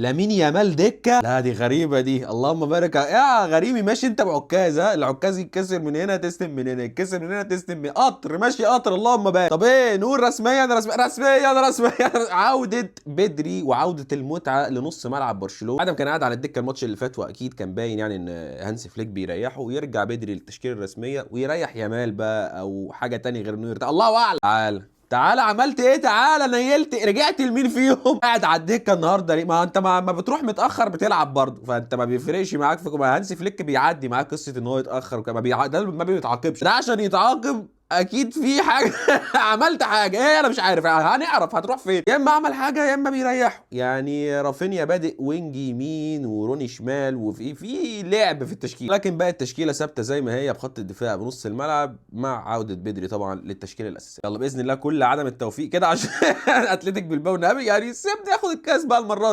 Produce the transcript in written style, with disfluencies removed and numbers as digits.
لامين يامال دكه؟ لا دي غريبه دي، اللهم بارك يا غريبي. ماشي انت بعكاز، ها العكاز يتكسر من هنا تستلم من هنا، يتكسر من هنا تستلم من قطر، ماشي قطر اللهم بارك. طب ايه نقول رسميا رسميا عوده بدري وعوده المتعه لنص ملعب برشلونه. ادم كان قاعد على الدكه الماتش اللي فات، واكيد كان باين يعني ان هانسي فليك بيريحه، ويرجع بدري للتشكيله الرسميه ويريح يامال بقى او حاجه تانية غير انه يرتاح، الله اعلم. تعالى عملت ايه؟ تعالى نيلت، رجعت لمين فيهم؟ قاعد على الدكه النهارده ليه؟ ما انت ما بتروح متاخر بتلعب برضه، فانت ما بيفرقش معاك في ما هانسي فليك بيعدي معاك قصه ان هو يتاخر وكما ده ما بيتعاقبش، ده عشان يتعاقب اكيد في حاجه. عملت حاجه ايه؟ انا مش عارف، هنعرف هتروح فين. يا اما عمل حاجه يا اما بيريحه. يعني رافينيا بادئ وينج يمين وروني شمال، وفي لعب في التشكيل، لكن بقى التشكيله ثابته زي ما هي بخط الدفاع بنص الملعب، مع عوده بدري طبعا للتشكيله الاساسيه. يلا باذن الله كل عدم التوفيق كده عشان اتلتيك بالباو نابي يعني سيبني ياخد الكاس بقى المره دي.